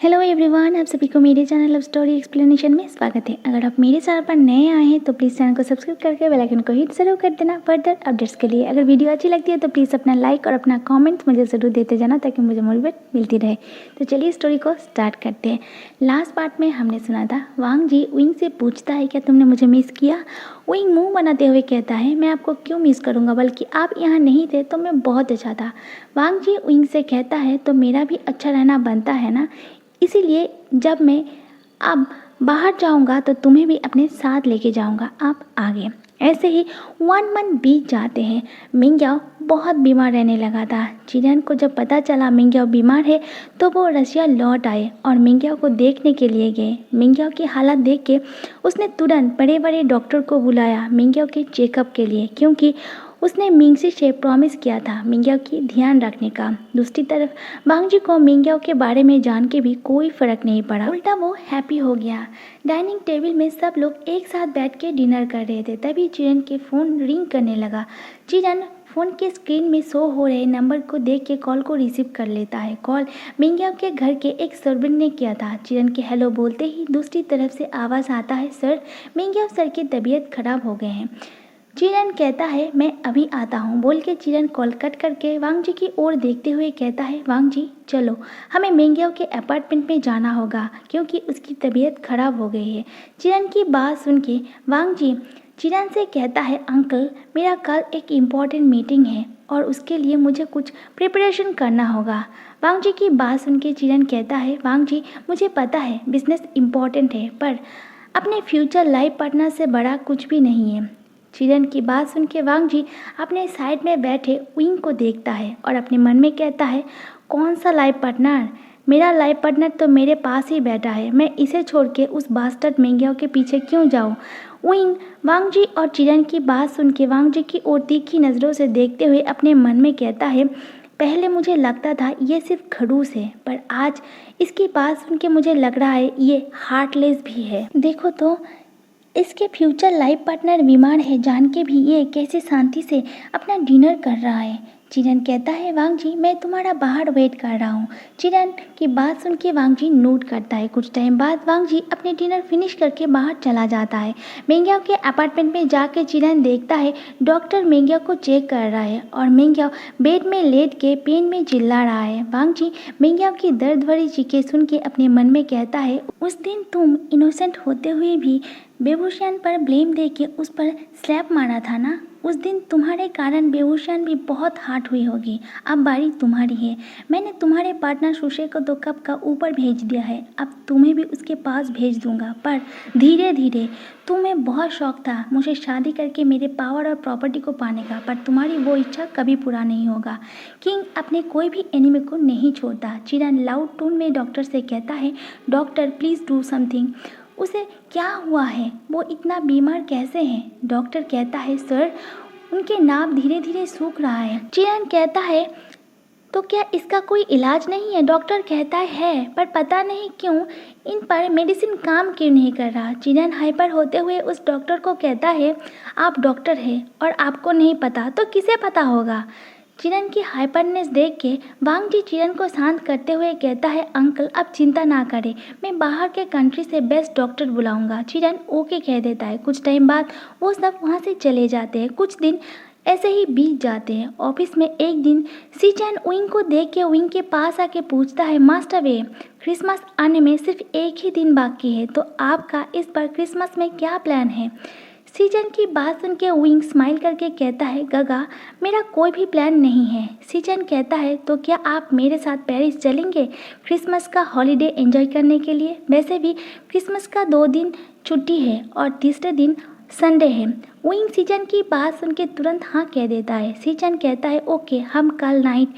Hello everyone, आप सभी को मेरे चैनल लव स्टोरी एक्सप्लेनेशन में स्वागत है। अगर आप मेरे चैनल पर नए आए हैं तो प्लीज़ चैनल को सब्सक्राइब करके बेल आइकन को हिट जरूर कर देना फर्दर अपडेट्स के लिए। अगर वीडियो अच्छी लगती है तो प्लीज़ अपना लाइक और अपना कमेंट मुझे ज़रूर देते जाना ताकि मुझे मोटिवेट मिलती रहे। तो चलिए स्टोरी को स्टार्ट करते हैं। लास्ट पार्ट में हमने सुना था वांग जी विंग से पूछता है क्या तुमने मुझे मिस किया। विंग मुँह बनाते हुए कहता है मैं आपको क्यों मिस करूँगा, बल्कि आप यहाँ नहीं थे तो मैं बहुत अच्छा था। वांग जी विंग से कहता है तो मेरा भी अच्छा रहना बनता है ना, इसीलिए जब मैं अब बाहर जाऊंगा तो तुम्हें भी अपने साथ लेके जाऊंगा, आप आगे। ऐसे ही 1 मंथ बीत जाते हैं। मिंग्याओ बहुत बीमार रहने लगा था। चिरन को जब पता चला मिंग्याओ बीमार है तो वो रशिया लौट आए और मिंग्याओ को देखने के लिए गए। मिंग्याओ की हालत देख के उसने तुरंत बड़े बड़े डॉक्टर को बुलाया मिंग्याओ के चेकअप के लिए, क्योंकि उसने मिंगसी से प्रॉमिस किया था मिंग्याओ की ध्यान रखने का। दूसरी तरफ वांगजी को मिंग्याओ के बारे में जान के भी कोई फर्क नहीं पड़ा, उल्टा वो हैप्पी हो गया। डाइनिंग टेबल में सब लोग एक साथ बैठ के डिनर कर रहे थे, तभी चिरन के फ़ोन रिंग करने लगा। चिरन फ़ोन के स्क्रीन में शो हो रहे नंबर को देख के कॉल को रिसीव कर लेता है। कॉल मिंग्याओ के घर के एक सर्वेंट ने किया था। चिरन के हेलो बोलते ही दूसरी तरफ से आवाज़ आता है सर, मिंग्याओ सर की तबीयत खराब हो गए हैं। चिरन कहता है मैं अभी आता हूँ। बोल के चिरन कॉल कट करके वांग जी की ओर देखते हुए कहता है वांग जी चलो हमें मिंग्याओ के अपार्टमेंट में जाना होगा क्योंकि उसकी तबीयत खराब हो गई है। चिरन की बात सुन के वांग जी चिरन से कहता है अंकल मेरा कल एक इम्पॉर्टेंट मीटिंग है और उसके लिए मुझे कुछ प्रिपरेशन करना होगा। वांग जी की बात सुन के चिरन कहता है वांग जी मुझे पता है बिजनेस इम्पॉर्टेंट है पर अपने फ्यूचर लाइफ पार्टनर से बड़ा कुछ भी नहीं है। चिरन की बात सुन के वांग जी अपने साइड में बैठे विंग को देखता है और अपने मन में कहता है कौन सा लाइफ पार्टनर, मेरा लाइफ पार्टनर तो मेरे पास ही बैठा है, मैं इसे छोड़ के उस बास्टर्ड मिंग्याओ के पीछे क्यों जाऊँ। विंग वांग जी और चिरन की बात सुन के वांग जी की ओर तीखी नज़रों से देखते हुए अपने मन में कहता है पहले मुझे लगता था ये सिर्फ खड़ूस है, पर आज इसकी बात सुन के मुझे लग रहा है ये हार्टलेस भी है। देखो तो इसके फ्यूचर लाइफ पार्टनर बीमार है जान के भी ये कैसे शांति से अपना डिनर कर रहा है। चिरन कहता है वांग जी मैं तुम्हारा बाहर वेट कर रहा हूँ। चिरन की बात सुन के वांग जी नोट करता है। कुछ टाइम बाद वांग जी अपने डिनर फिनिश करके बाहर चला जाता है। मिंग्याओ के अपार्टमेंट में जाके चिरन देखता है डॉक्टर मिंग्याओ को चेक कर रहा है और मिंग्याओ बेड में लेट के पेन में चिल्ला रहा है। वांग जी मिंग्याओ की दर्द भरी चीखें सुन के अपने मन में कहता है उस दिन तुम इनोसेंट होते हुए भी बेबूशियान पर ब्लेम दे के उस पर स्लैप मारा था ना, उस दिन तुम्हारे कारण बेबूशियान भी बहुत हार्ट हुई होगी। अब बारी तुम्हारी है। मैंने तुम्हारे पार्टनर सुशे को तो कब का ऊपर भेज दिया है, अब तुम्हें भी उसके पास भेज दूंगा, पर धीरे धीरे। तुम्हें बहुत शौक था मुझे शादी करके मेरे पावर और प्रॉपर्टी को पाने का, पर तुम्हारी वो इच्छा कभी पूरा नहीं होगा। किंग अपने कोई भी एनिमी को नहीं छोड़ता। चिरन लाउड टोन में डॉक्टर से कहता है डॉक्टर प्लीज़ डू समथिंग, उसे क्या हुआ है, वो इतना बीमार कैसे है। डॉक्टर कहता है सर उनके नाभ धीरे धीरे सूख रहा है। चिरन कहता है तो क्या इसका कोई इलाज नहीं है। डॉक्टर कहता है पर पता नहीं क्यों इन पर मेडिसिन काम क्यों नहीं कर रहा। चिरन हाइपर होते हुए उस डॉक्टर को कहता है आप डॉक्टर हैं और आपको नहीं पता तो किसे पता होगा। चिरन की हाइपरनेस देख के वांग जी चिरन को शांत करते हुए कहता है अंकल अब चिंता ना करें, मैं बाहर के कंट्री से बेस्ट डॉक्टर बुलाऊंगा। चिरन ओके कह देता है। कुछ टाइम बाद वो सब वहाँ से चले जाते हैं। कुछ दिन ऐसे ही बीत जाते हैं। ऑफिस में एक दिन सी चैन विंग को देख के विंग के पास आके पूछता है मास्टर वे क्रिसमस आने में सिर्फ एक ही दिन बाकी है, तो आपका इस बार क्रिसमस में क्या प्लान है। सीजन की बात सुन के विंग स्माइल करके कहता है गगा मेरा कोई भी प्लान नहीं है। सीजन कहता है तो क्या आप मेरे साथ पेरिस चलेंगे क्रिसमस का हॉलीडे एंजॉय करने के लिए। वैसे भी क्रिसमस का 2 दिन छुट्टी है और तीसरे दिन संडे है। विंग सीजन की बात सुन के तुरंत हाँ कह देता है। सीजन कहता है ओके हम कल नाइट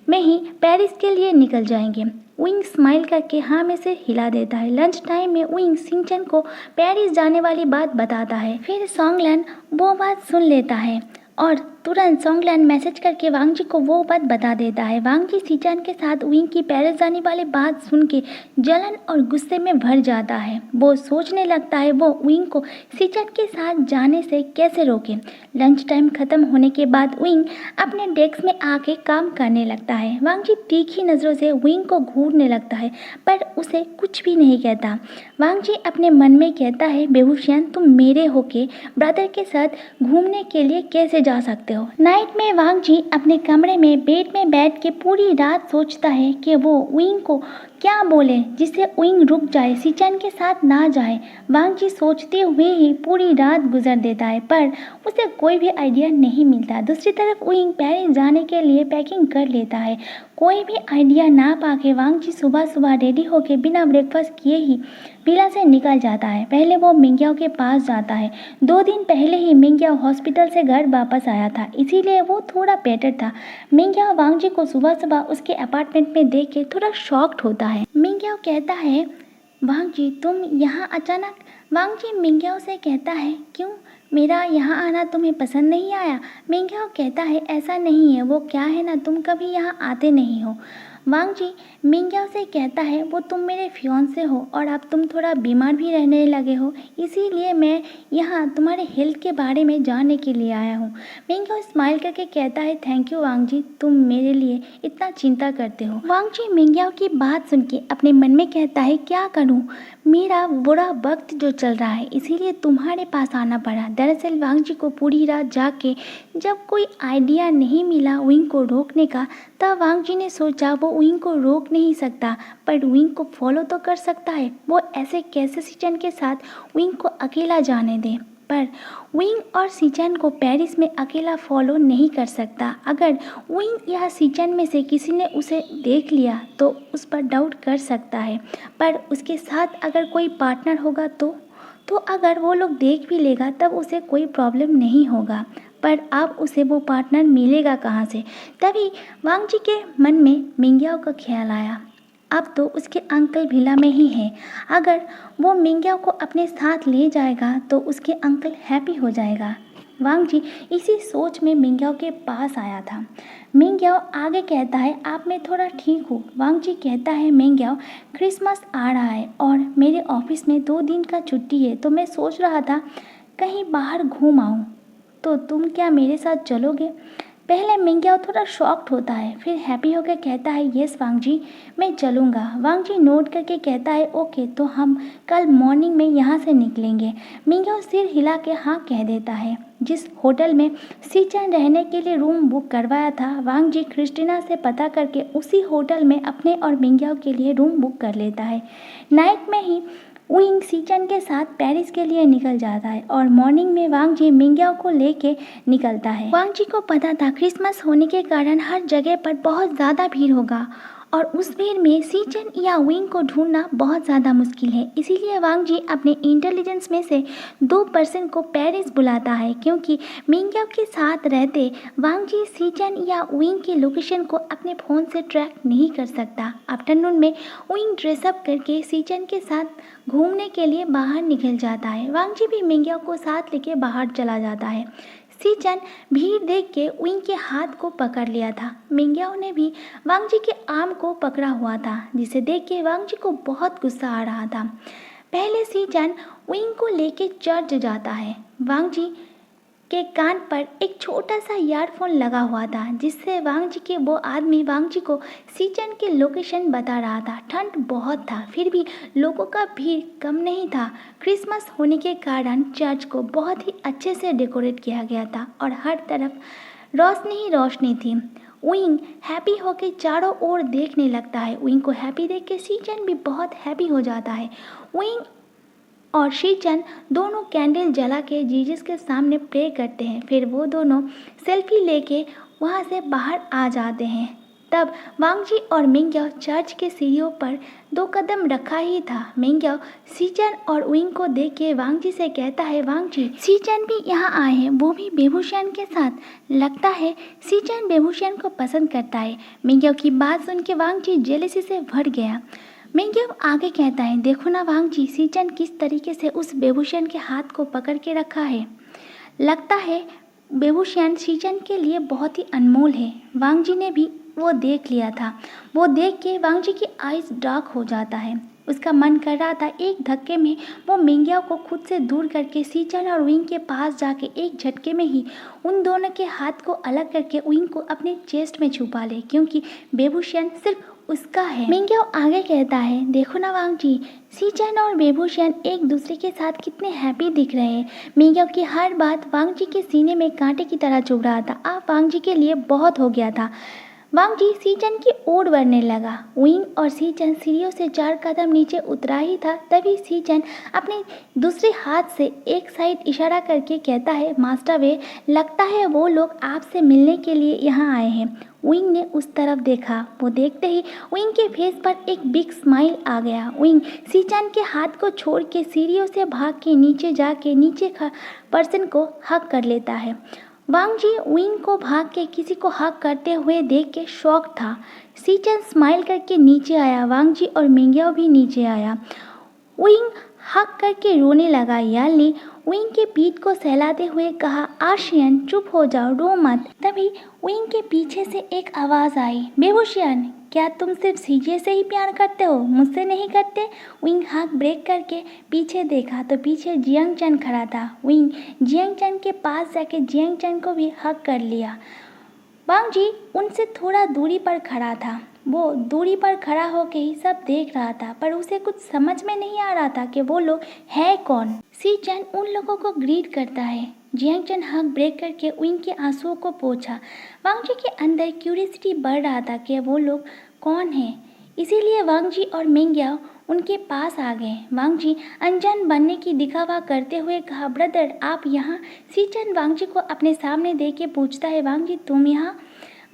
में ही पेरिस के लिए निकल जाएंगे। विंग स्माइल करके हाँ में से हिला देता है। लंच टाइम में विंग सिंचन को पेरिस जाने वाली बात बताता है। फिर सॉन्गलैंड वो बात सुन लेता है और तुरंत सोंगलान मैसेज करके वांग जी को वो बात बता देता है। वांग जी सीचान के साथ विंग की पेरिस जाने वाली बात सुन के जलन और गुस्से में भर जाता है। वो सोचने लगता है वो विंग को सीचान के साथ जाने से कैसे रोके। लंच टाइम खत्म होने के बाद विंग अपने डेस्क में आके काम करने लगता है। वांग जी तीखी नज़रों से विंग को घूरने लगता है पर उसे कुछ भी नहीं कहता। वांग जी अपने मन में कहता है, बेहुशियान, तुम मेरे होके ब्रदर के साथ घूमने के लिए कैसे जा सकते हो। नाइट में वांग जी अपने कमरे में बेड में बैठ के पूरी रात सोचता है कि वो विंग को क्या बोले जिससे विंग रुक जाए, सीचान के साथ ना जाए। वांग जी सोचते हुए ही पूरी रात गुजर देता है पर उसे कोई भी आइडिया नहीं मिलता। दूसरी तरफ विंग पेरिस जाने के लिए पैकिंग कर लेता है। कोई भी आइडिया ना पाके वांग जी सुबह सुबह रेडी होके बिना ब्रेकफास्ट किए ही विला से निकल जाता है। पहले वो मिंग्याओ के पास जाता है। 2 दिन पहले ही मिंग्याओ हॉस्पिटल से घर वापस आया था, इसीलिए वो थोड़ा बेटर था। मिंग्याओ वांग जी को सुबह सुबह उसके अपार्टमेंट में देख के थोड़ा शॉक्ड होता है। मिंग्याओ कहता है, वांग जी तुम यहाँ अचानक। वांग जी मिंग्याओ से कहता है, क्यों, मेरा यहाँ आना तुम्हें पसंद नहीं आया। मिंग्याओ कहता है, ऐसा नहीं है, वो क्या है ना, तुम कभी यहाँ आते नहीं हो। वांग जी मिंग्याओ से कहता है, वो तुम मेरे फियांसे हो और अब तुम थोड़ा बीमार भी रहने लगे हो, इसीलिए मैं यहाँ तुम्हारे हेल्थ के बारे में जानने के लिए आया हूँ। मिंग्याओ स्माइल करके कहता है, थैंक यू वांग जी, तुम मेरे लिए इतना चिंता करते हो। वांग जी मिंग्याओ की बात सुन के अपने मन में कहता है, क्या करूँ, मेरा बुरा वक्त जो चल रहा है इसीलिए तुम्हारे पास आना पड़ा। दरअसल वांग जी को पूरी रात जाके जब कोई आइडिया नहीं मिला विंग को रोकने का, तब वांग जी ने सोचा वो विंग को रोक नहीं सकता पर विंग को फॉलो तो कर सकता है। वो ऐसे कैसे सीचन के साथ विंग को अकेला जाने दे, पर विंग और सीचन को पेरिस में अकेला फॉलो नहीं कर सकता। अगर विंग या सीचन में से किसी ने उसे देख लिया तो उस पर डाउट कर सकता है, पर उसके साथ अगर कोई पार्टनर होगा तो अगर वो लोग देख भी लेगा तब उसे कोई प्रॉब्लम नहीं होगा, पर अब उसे वो पार्टनर मिलेगा कहाँ से। तभी वांग जी के मन में मिंग्याओ का ख्याल आया, अब तो उसके अंकल विला में ही हैं। अगर वो मिंग्याओ को अपने साथ ले जाएगा तो उसके अंकल हैप्पी हो जाएगा। वांग जी इसी सोच में मिंग्याओ के पास आया था। मिंग्याओ आगे कहता है, आप मैं थोड़ा ठीक हूँ। वांग जी कहता है, मिंग्याओ क्रिसमस आ रहा है और मेरे ऑफिस में 2 दिन का छुट्टी है, तो मैं सोच रहा था कहीं बाहर घूम आऊँ, तो तुम क्या मेरे साथ चलोगे। पहले मिंग्याओ थोड़ा शॉक्ड होता है, फिर हैप्पी होकर कहता है, यस वांग जी, मैं चलूँगा। वांग जी नोट करके कहता है, ओके, तो हम कल मॉर्निंग में यहाँ से निकलेंगे। मिंग्याओ सिर हिला के हाँ कह देता है। जिस होटल में सीचन रहने के लिए रूम बुक करवाया था, वांग जी क्रिस्टीना से पता करके उसी होटल में अपने और मिंग्याओ के लिए रूम बुक कर लेता है। नाइट में ही विंग सीचन के साथ पेरिस के लिए निकल जाता है और मॉर्निंग में वांग जी मिंग्याओ को लेके निकलता है। वांग जी को पता था क्रिसमस होने के कारण हर जगह पर बहुत ज़्यादा भीड़ होगा और उस भीड़ में सीचन या विंग को ढूंढना बहुत ज़्यादा मुश्किल है, इसीलिए वांग जी अपने इंटेलिजेंस में से 2% को पेरिस बुलाता है। क्योंकि मिंग्याओ के साथ रहते वांग जी सीचन या विंग की लोकेशन को अपने फ़ोन से ट्रैक नहीं कर सकता। आफ्टरनून में विंग ड्रेसअप करके सीचन के साथ घूमने के लिए बाहर निकल जाता है। वांग जी भी मिंग्याओ को साथ लेके बाहर चला जाता है। सीचन भीड़ देख के विंग के हाथ को पकड़ लिया था। मिंग्याओ ने भी वांग जी के आर्म को पकड़ा हुआ था, जिसे देख के वांग जी को बहुत गुस्सा आ रहा था। पहले सीचन विंग को लेके चर्च जाता है। वांग जी के कान पर एक छोटा सा ईयरफोन लगा हुआ था, जिससे वांग जी के वो आदमी वांग जी को सीचन की लोकेशन बता रहा था। ठंड बहुत था, फिर भी लोगों का भीड़ कम नहीं था। क्रिसमस होने के कारण चर्च को बहुत ही अच्छे से डेकोरेट किया गया था और हर तरफ रोशनी ही रोशनी थी। विंग हैप्पी होकर चारों ओर देखने लगता है। विंग को हैप्पी देख के सीचन भी बहुत हैप्पी हो जाता है। विंग और सीचन दोनों कैंडल जला के जीसस के सामने प्रे करते हैं। फिर वो दोनों सेल्फी लेके वहाँ से बाहर आ जाते हैं। तब वांग जी और मिंग्याओ चर्च के सीढ़ियों पर 2 कदम रखा ही था। मिंग्याओ सीचन और विंग को देख के वांग जी से कहता है, वांग जी, सीचन भी यहाँ आए हैं, वो भी बेबूशियन के साथ। लगता है सीचन बेबूशियन को पसंद करता है। मिंग्याओ की बात सुन के वांग जी जेलसी से भर गया। मिंग्याओ आगे कहता है, देखो ना वांग जी, सीचन किस तरीके से उस बेबूशियन के हाथ को पकड़ के रखा है। लगता है बेबूशियन शीचन के लिए बहुत ही अनमोल है। वांग जी ने भी वो देख लिया था। वो देख के वांग जी की आइज डार्क हो जाता है। उसका मन कर रहा था एक धक्के में वो मिंग्याओ को खुद से दूर करके शीचन और विंग के पास जाके एक झटके में ही उन दोनों के हाथ को अलग करके विंग को अपने चेस्ट में छुपा ले, क्योंकि बेबूशियन सिर्फ उसका है। मिंग्याओ आगे कहता है, देखो ना वांग जी, शीचन और बेबूशियन एक दूसरे के साथ कितने हैप्पी दिख रहे हैं। मिंग्याओ की हर बात वांग जी के सीने में कांटे की तरह चुभ रहा था। अब वांग जी के लिए बहुत हो गया था। वांग जी शीचन की ओर बढ़ने लगा। विंग और शीचन सीढ़ियों से 4 कदम नीचे उतरा ही था, तभी शीचन अपने दूसरे हाथ से एक साइड इशारा करके कहता है, मास्टर वे, लगता है वो लोग आपसे मिलने के लिए यहाँ आए हैं। विंग ने उस तरफ देखा। वो देखते ही विंग के फेस पर एक बिग स्माइल आ गया। विंग शीचन के हाथ को छोड़ के सीढ़ियों से भाग के नीचे जाके नीचे पर्सन को हक कर लेता है। वांग जी विंग को भाग के किसी को हक करते हुए देख के शॉक था। शीचन स्माइल करके नीचे आया। वांग जी और मिंग्याओ भी नीचे आया। विंग हक करके रोने लगा। याली विंग के पीठ को सहलाते हुए कहा, आशियन चुप हो जाओ, रो मत। तभी विंग के पीछे से एक आवाज़ आई, बेबूशियन, क्या तुम सिर्फ सीजे से ही प्यार करते हो, मुझसे नहीं करते? विंग हाथ ब्रेक करके पीछे देखा तो पीछे जियांग चैन खड़ा था। विंग जियांग चैन के पास जाके जियांग चैन को भी हक कर लिया। वांग जी उनसे थोड़ा दूरी पर खड़ा था। वो दूरी पर खड़ा होके ही सब देख रहा था, पर उसे कुछ समझ में नहीं आ रहा था कि वो लोग है कौन। शीचन उन लोगों को ग्रीट करता है। जियांग चैन हक ब्रेक करके विंग के आंसुओं को पोंछा। वांग जी के अंदर क्यूरियोसिटी बढ़ रहा था कि वो लोग कौन हैं, इसीलिए वांग जी और मिंग्याओ उनके पास आ गए। वांग जी अनजान बनने की दिखावा करते हुए कहा, ब्रदर आप यहाँ? शीचन वांग जी को अपने सामने देख के पूछता है, वांग जी तुम यहाँ?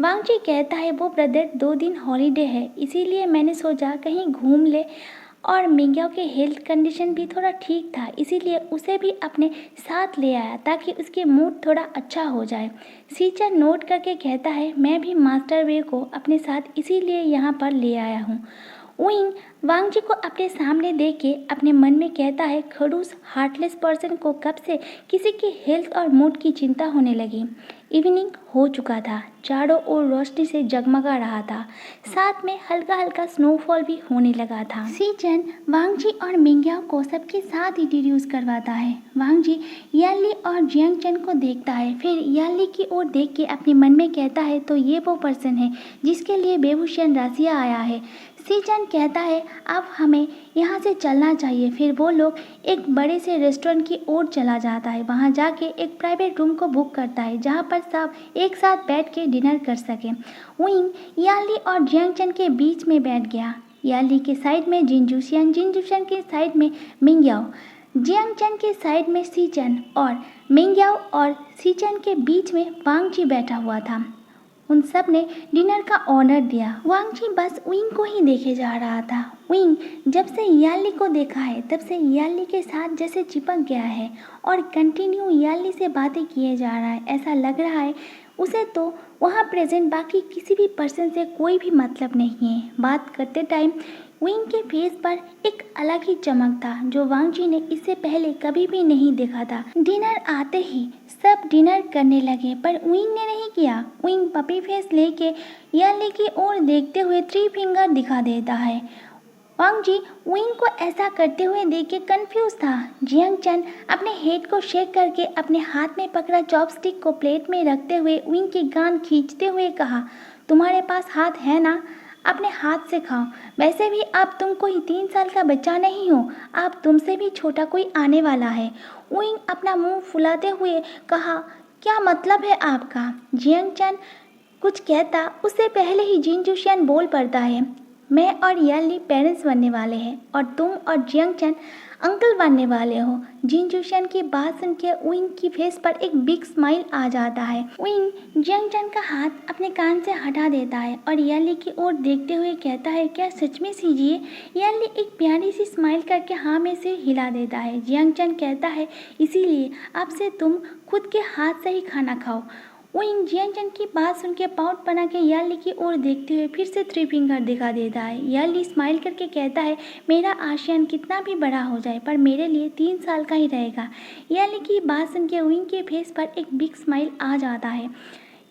वांग जी कहता है, वो ब्रदर 2 दिन हॉलीडे है, इसीलिए मैंने सोचा कहीं घूम ले, और मिंग्याओ के हेल्थ कंडीशन भी थोड़ा ठीक था, इसीलिए उसे भी अपने साथ ले आया ताकि उसके मूड थोड़ा अच्छा हो जाए। शीचन नोट करके कहता है, मैं भी मास्टर वे को अपने साथ इसीलिए यहाँ पर ले आया हूँ। विंग वांग जी को अपने सामने देख के अपने मन में कहता है, खड़ूस हार्टलेस पर्सन को कब से किसी की हेल्थ और मूड की चिंता होने लगी। इवनिंग हो चुका था, चारों ओर रोशनी से जगमगा रहा था, साथ में हल्का हल्का स्नोफॉल भी होने लगा था। शीचन वांग जी और मिंग्याओ को सबके साथ इंट्रोड्यूस करवाता है। वांग जी याली और जियांग चैन को देखता है, फिर याली की ओर देख के अपने मन में कहता है, तो ये वो पर्सन है जिसके लिए बेबूशियन रासिया आया है। शीचन कहता है, अब हमें यहाँ से चलना चाहिए। फिर वो लोग एक बड़े से रेस्टोरेंट की ओर चला जाता है। वहाँ जाके एक प्राइवेट रूम को बुक करता है जहाँ पर सब एक साथ बैठ के डिनर कर सकें। विंग याली और जियांग चैन के बीच में बैठ गया। याली के साइड में जिनजुशियन, जिनजुशियन के साइड में मिंग्याओ, जियांग चैन के साइड में शीचन, और मिंग्याओ और शीचन के बीच में वांग जी बैठा हुआ था। उन सब ने डिनर का ऑर्डर दिया। वांग जी बस विंग को ही देखे जा रहा था। विंग जब से याली को देखा है तब से याली के साथ जैसे चिपक गया है और कंटिन्यू याली से बातें किए जा रहा है। ऐसा लग रहा है उसे तो वहाँ प्रेजेंट बाकी किसी भी पर्सन से कोई भी मतलब नहीं है। बात करते टाइम विंग के फेस पर एक अलग ही चमक था जो वांग जी ने इससे पहले कभी भी नहीं देखा था। डिनर आते ही सब डिनर करने लगे, पर विंग ने नहीं किया। विंग पपी फेस लेके याली की ओर देखते हुए 3 फिंगर दिखा देता है। वांग जी विंग को ऐसा करते हुए देख के कंफ्यूज था। जियांग चैन अपने हेड को शेक करके अपने हाथ में पकड़ा चॉपस्टिक को प्लेट में रखते हुए विंग की गान खींचते हुए कहा, तुम्हारे पास हाथ है ना, अपने हाथ से खाओ। वैसे भी अब तुम कोई 3 साल का बच्चा नहीं हो, अब तुमसे भी छोटा कोई आने वाला है। विंग अपना मुंह फुलाते हुए कहा, क्या मतलब है आपका? जियांग चैन कुछ कहता उससे पहले ही जिनजुशियन बोल पड़ता है, मैं और याली पेरेंट्स बनने वाले हैं और तुम और जियांग चैन अंकल बनने वाले हो। जिनजुशियन की बात सुन के विंग की फेस पर एक बिग स्माइल आ जाता है। विंग जियांग चैन का हाथ अपने कान से हटा देता है और याली की ओर देखते हुए कहता है, क्या सच में सीजिए? याली एक प्यारी सी स्माइल करके हाँ में से हिला देता है। जियांग चैन कहता है, इसीलिए अब से तुम खुद के हाथ से ही खाना खाओ। विंग जियांगचन की बात सुन के पाउट बना के याली की ओर देखते हुए फिर से थ्री फिंगर दिखा देता है। याली स्माइल करके कहता है, मेरा आशियान कितना भी बड़ा हो जाए पर मेरे लिए 3 साल का ही रहेगा। याली की बात सुन के विंग के फेस पर एक बिग स्माइल आ जाता है।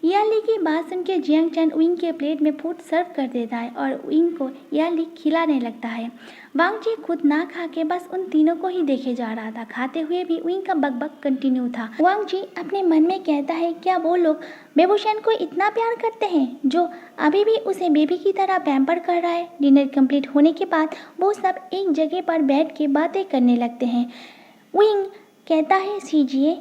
याली की बात सुन के जियांगचन विंग के प्लेट में फूड सर्व कर देता है और विंग को याली खिलाने लगता है। वांग जी खुद ना खा के बस उन तीनों को ही देखे जा रहा था। खाते हुए भी विंग का बकबक कंटिन्यू था। वांग जी अपने मन में कहता है, क्या वो लोग बेबूशन को इतना प्यार करते हैं जो अभी भी उसे बेबी की तरह पैम्पर कर रहा है। डिनर कंप्लीट होने के बाद वो सब एक जगह पर बैठ के बातें करने लगते हैं। विंग कहता है, सीजिए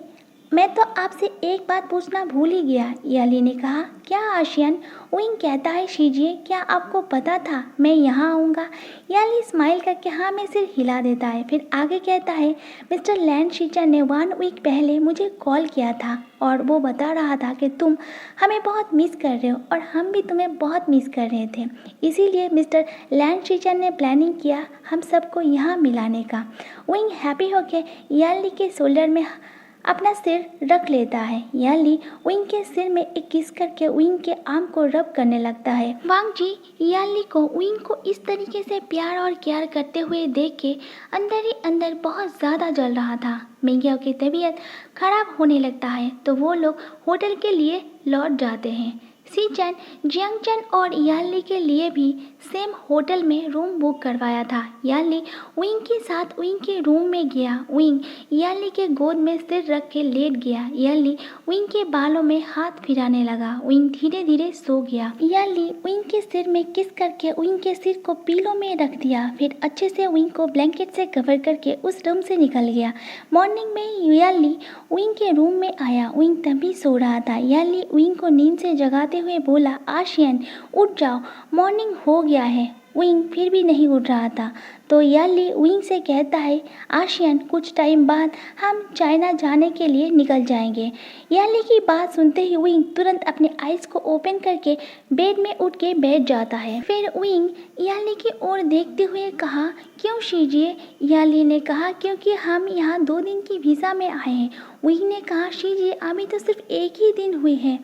मैं तो आपसे एक बात पूछना भूल ही गया। याली ने कहा, क्या आशियन? विंग कहता है, शीजिए क्या आपको पता था मैं यहाँ आऊँगा? याली स्माइल करके हाँ में सिर हिला देता है। फिर आगे कहता है, मिस्टर लैंड शीचर ने 1 वीक पहले मुझे कॉल किया था और वो बता रहा था कि तुम हमें बहुत मिस कर रहे हो और हम भी तुम्हें बहुत मिस कर रहे थे। इसीलिए मिस्टर लैंड शीचर ने प्लानिंग किया हम सबको यहाँ मिलाने का। विंग हैप्पी होके याली के शोल्डर में अपना सिर रख लेता है। याली विंग के सिर में एक किस करके विंग के आर्म को रब करने लगता है। वांग जी याली को विंग को इस तरीके से प्यार और केयर करते हुए देख के अंदर ही अंदर बहुत ज़्यादा जल रहा था। मिंगियाओ की तबीयत खराब होने लगता है तो वो लोग होटल के लिए लौट जाते हैं। सीचन, जियांगचन और याली के लिए भी सेम होटल में रूम बुक करवाया था। याली विंग के साथ विंग के रूम में गया। विंग याली के गोद में सिर रख के लेट गया। याली विंग के बालों में हाथ फिराने लगा। विंग धीरे धीरे सो गया। याली विंग के सिर में किस करके विंग के सिर को पीलो में रख दिया। फिर अच्छे से विंग को ब्लैंकेट से कवर करके उस रूम से निकल गया। मॉर्निंग में याली विंग के रूम में आया। विंग तभी सो रहा था। याली विंग को नींद से जगाते हुए बोला, आशियन उठ जाओ, मॉर्निंग हो गया है। विंग फिर भी नहीं उठ रहा था तो याली विंग से कहता है, आशियन कुछ टाइम बाद हम चाइना जाने के लिए निकल जाएंगे। याली की बात सुनते ही विंग तुरंत अपने आइज़ को ओपन करके बेड में उठ के बैठ जाता है। फिर विंग याली की ओर देखते हुए कहा, क्यों शीजिए? याली ने कहा, क्योंकि हम यहाँ 2 दिन की वीज़ा में आए हैं। विंग ने कहा, शीजिए अभी तो सिर्फ 1 ही दिन हुए हैं।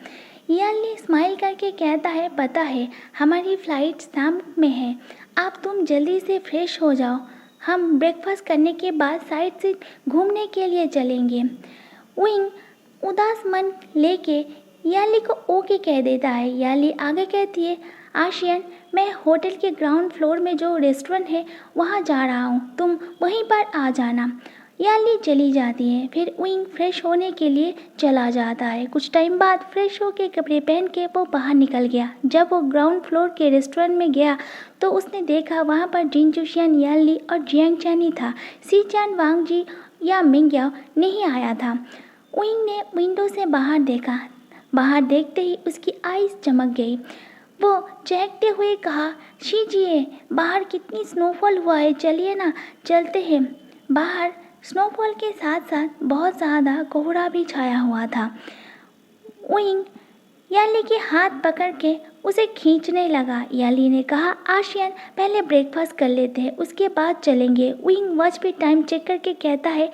याली स्माइल करके कहता है, पता है हमारी फ़्लाइट शाम में है, अब तुम जल्दी से फ्रेश हो जाओ, हम ब्रेकफास्ट करने के बाद साइड से घूमने के लिए चलेंगे। विंग उदास मन लेके याली को ओके कह देता है। याली आगे कहती है, आशियन मैं होटल के ग्राउंड फ्लोर में जो रेस्टोरेंट है वहाँ जा रहा हूँ, तुम वहीं पर आ जाना। याली चली जाती है। फिर विंग फ्रेश होने के लिए चला जाता है। कुछ टाइम बाद फ्रेश होके कपड़े पहन के वो बाहर निकल गया। जब वो ग्राउंड फ्लोर के रेस्टोरेंट में गया तो उसने देखा वहाँ पर जिन चुशियन, याली और जियांगचन ही था। सीचान, वांग जी या मिंगियाओ नहीं आया था। विंग ने विंडो से बाहर देखा। बाहर देखते ही उसकी आईज चमक गई। वो चहकते हुए कहा, शीजिए बाहर कितनी स्नोफॉल हुआ है, चलिए ना चलते हैं। बाहर स्नोफॉल के साथ साथ बहुत ज़्यादा कोहरा भी छाया हुआ था। विंग याली के हाथ पकड़ के उसे खींचने लगा। याली ने कहा, आशियन पहले ब्रेकफास्ट कर लेते हैं उसके बाद चलेंगे। विंग वॉच पे टाइम चेक करके कहता है,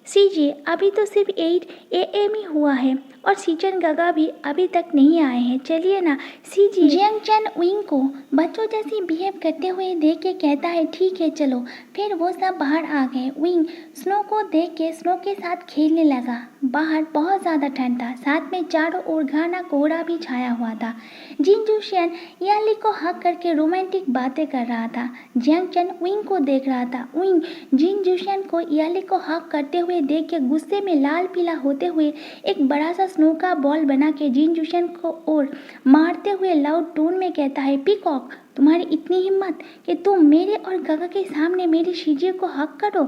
सीजिए अभी तो सिर्फ 8 AM ही हुआ है और सीचन गगा भी अभी तक नहीं आए हैं, चलिए ना। सीजी जियांगचन विंग को बच्चों जैसी बिहेव करते हुए देख के कहता है, ठीक है चलो। फिर वो सब बाहर आ गए। विंग स्नो को देख के स्नो के साथ खेलने लगा। बाहर बहुत ज़्यादा ठंड था, साथ में चारों ओर घना कोहरा भी छाया हुआ था। जिन जुशियन याली को हक करके रोमांटिक बातें कर रहा था। जियांगचन विंग को देख रहा था। विंग जिन जुशियन को याली को हक करते हुए देख के गुस्से में लाल पीला होते हुए एक बड़ा सा स्नो का बॉल बना के जिन जुशियन को और मारते हुए लाउड टोन में कहता है, पीकॉक तुम्हारी इतनी हिम्मत कि तुम मेरे और गगा के सामने मेरी शीजिए को हक करो।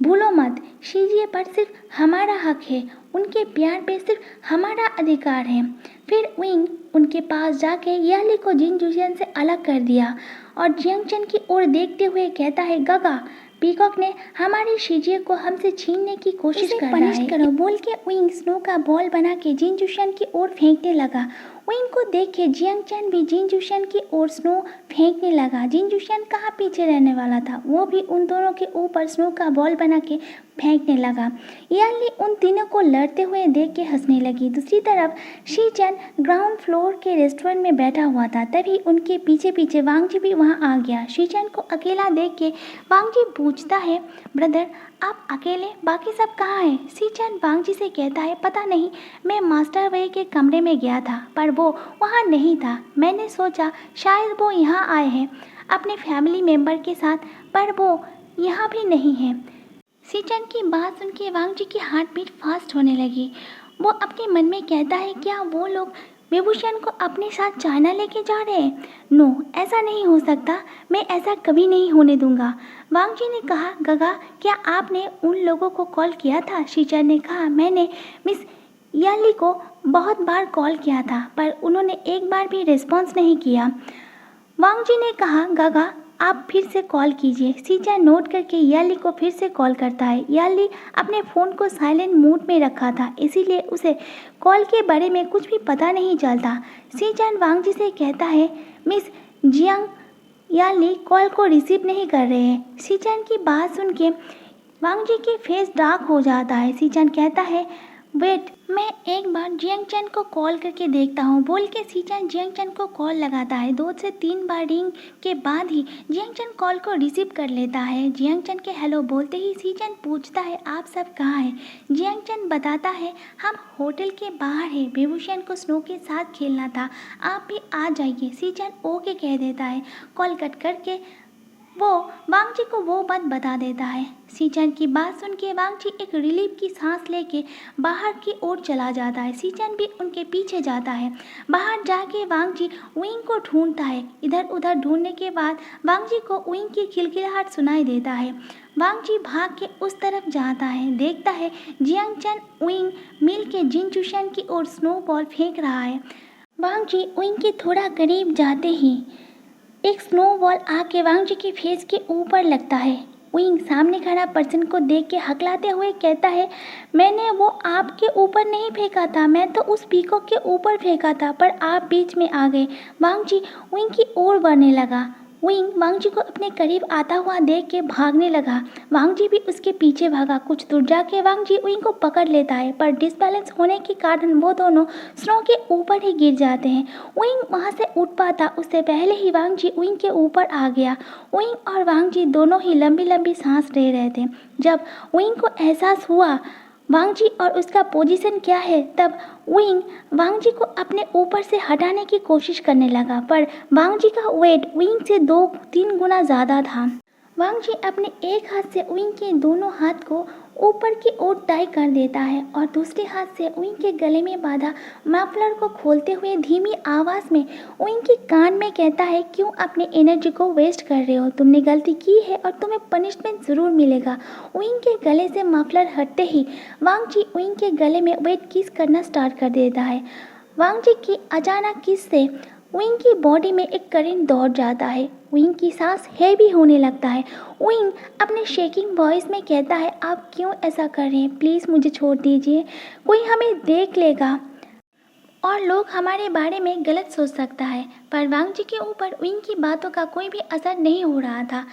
भूलो मत, शीजिए पर सिर्फ हमारा हक है, उनके प्यार पे सिर्फ हमारा अधिकार है। फिर विंग उनके पास जाके याली को जिन जुशियन से अलग कर दिया और जियांगचन की ओर देखते हुए कहता है, गगा पीकॉक ने हमारी शीजिए को हमसे छीनने की कोशिश कर रहा है, पनिश करो बोल के विंग स्नो का बॉल बना के जिन जुशियन की ओर फेंकने लगा। विंग को देख के जियांग चैन भी जिन जुशन की ओर स्नो फेंकने लगा। जिन जुशन कहाँ पीछे रहने वाला था, वो भी उन दोनों के ऊपर स्नो का बॉल बना के फेंकने लगा। याली उन तीनों को लड़ते हुए देख के हंसने लगी। दूसरी तरफ शीचन ग्राउंड फ्लोर के रेस्टोरेंट में बैठा हुआ था। तभी उनके पीछे पीछे वांगजी भी वहां आ गया। शीचन को अकेला देख के वांगजी पूछता है, ब्रदर आप अकेले, बाकी सब कहाँ हैं? शीचन वांगजी से कहता है, पता नहीं, मैं मास्टर वे के कमरे में गया था पर वो वहाँ नहीं था। मैंने सोचा शायद वो यहाँ आए हैं अपने फैमिली मेम्बर के साथ, पर वो यहाँ भी नहीं है। शीचन की बात सुन के वांगजी की हार्ट बीट फास्ट होने लगी। वो अपने मन में कहता है, क्या वो लोग विभूषण को अपने साथ चाइना लेके जा रहे हैं? नो, ऐसा नहीं हो सकता, मैं ऐसा कभी नहीं होने दूंगा। वांगजी ने कहा, गगा क्या आपने उन लोगों को कॉल किया था? शीचन ने कहा, मैंने मिस याली को बहुत बार कॉल किया था पर उन्होंने एक बार भी रिस्पॉन्स नहीं किया। वांगजी ने कहा, गगा आप फिर से कॉल कीजिए। शीचन नोट करके याली को फिर से कॉल करता है। याली अपने फ़ोन को साइलेंट मोड में रखा था, इसीलिए उसे कॉल के बारे में कुछ भी पता नहीं चलता। शीचन वांगजी से कहता है, मिस जियांग याली कॉल को रिसीव नहीं कर रहे हैं। शीचन की बात सुन के वांगजी की फेस डार्क हो जाता है। शीचन कहता है, वेट, मैं एक बार जियांग चैन को कॉल करके देखता हूँ। बोल के शीचन जियांग चैन को कॉल लगाता है। 2 से 3 बार रिंग के बाद ही जियांग चैन कॉल को रिसीव कर लेता है। जियांग चैन के हेलो बोलते ही शीचन पूछता है, आप सब कहाँ हैं? जियांग चैन बताता है, हम होटल के बाहर हैं, विभूषण को स्नो के साथ खेलना था, आप भी आ जाइए। शीचन ओके कह देता है। कॉल कट करके वो वांगजी को वो बात बता देता है। शीचन की बात सुन के वांगजी एक रिलीफ की सांस लेके बाहर की ओर चला जाता है। शीचन भी उनके पीछे जाता है। बाहर जाके वांगजी विंग को ढूंढता है। इधर उधर ढूंढने के बाद वांगजी को विंग की खिलखिलाहट सुनाई देता है। वांगजी भाग के उस तरफ जाता है, देखता है जियांग चैन विंग मिल के जिन जुशन की ओर स्नो बॉल फेंक रहा है। वांगजी विंग के थोड़ा करीब जाते ही एक स्नोबॉल आके वांगजी के फेस के ऊपर लगता है। विंग सामने खड़ा पर्सन को देख के हकलाते हुए कहता है, मैंने वो आपके ऊपर नहीं फेंका था, मैं तो उस पीकॉक के ऊपर फेंका था पर आप बीच में आ गए। वांगजी विंग की ओर बढ़ने लगा। विंग वांगजी को अपने करीब आता हुआ देख के भागने लगा। वांगजी भी उसके पीछे भागा। कुछ दूर जाके वांगजी विंग को पकड़ लेता है पर डिसबैलेंस होने के कारण वो दोनों स्नो के ऊपर ही गिर जाते हैं। विंग वहाँ से उठ पाता उससे पहले ही वांगजी विंग के ऊपर आ गया। विंग और वांगजी दोनों ही लंबी लंबी सांस ले रहे थे। जब विंग को एहसास हुआ वांगजी और उसका पोजीशन क्या है, तब विंग वांगजी को अपने ऊपर से हटाने की कोशिश करने लगा पर वांगजी का वेट विंग से 2-3 गुना ज़्यादा था। वांगजी अपने एक हाथ से विंग के दोनों हाथ को ऊपर की ओर टाई कर देता है और दूसरे हाथ से विंग के गले में बांधा मफलर को खोलते हुए धीमी आवाज़ में विंग के कान में कहता है, क्यों अपनी एनर्जी को वेस्ट कर रहे हो? तुमने गलती की है और तुम्हें पनिशमेंट ज़रूर मिलेगा। विंग के गले से मफलर हटते ही वांगजी विंग के गले में वेट किस करना स्टार्ट कर देता है। वांगजी की अचानक किस से विंग की बॉडी में एक करंट दौड़ जाता है। विंग की सांस हैवी होने लगता है। विंग अपने शेकिंग वॉइस में कहता है, आप क्यों ऐसा कर रहे हैं? प्लीज़ मुझे छोड़ दीजिए, कोई हमें देख लेगा और लोग हमारे बारे में गलत सोच सकता है। पर वांगजी के ऊपर विंग की बातों का कोई भी असर नहीं हो रहा था।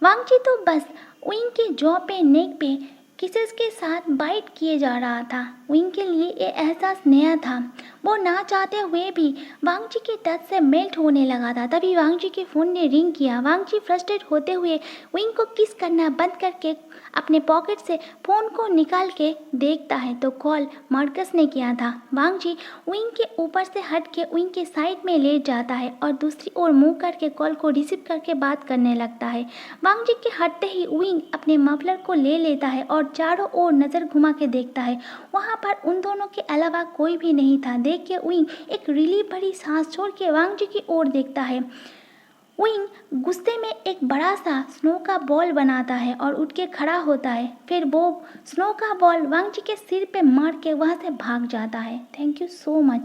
वांगजी तो बस विंग के जॉ पे, नेक पे किसेस के साथ बाइट किए जा रहा था। विंग के लिए ये एहसास नया था। वो ना चाहते हुए भी वांगजी के टच से मेल्ट होने लगा था। तभी वांगजी के फ़ोन ने रिंग किया। वांगजी फ्रस्ट्रेट होते हुए विंग को किस करना बंद करके अपने पॉकेट से फ़ोन को निकाल के देखता है तो कॉल मार्कस ने किया था। वांगजी विंग के ऊपर से हट के विंग के साइड में लेट जाता है और दूसरी ओर मुंह करके कॉल को रिसीव करके बात करने लगता है। वांगजी के हटते ही विंग अपने मफलर को ले लेता है और चारों ओर नज़र घुमा के देखता है। वहाँ पर उन दोनों के अलावा कोई भी नहीं था। देख के विंग एक रिलीफ भरी सांस छोड़ के वांगजी की ओर देखता है। विंग गुस्से में एक बड़ा सा स्नो का बॉल बनाता है और उठ के खड़ा होता है। फिर वो स्नो का बॉल वांगजी के सिर पे मार के वहाँ से भाग जाता है। Thank you so much.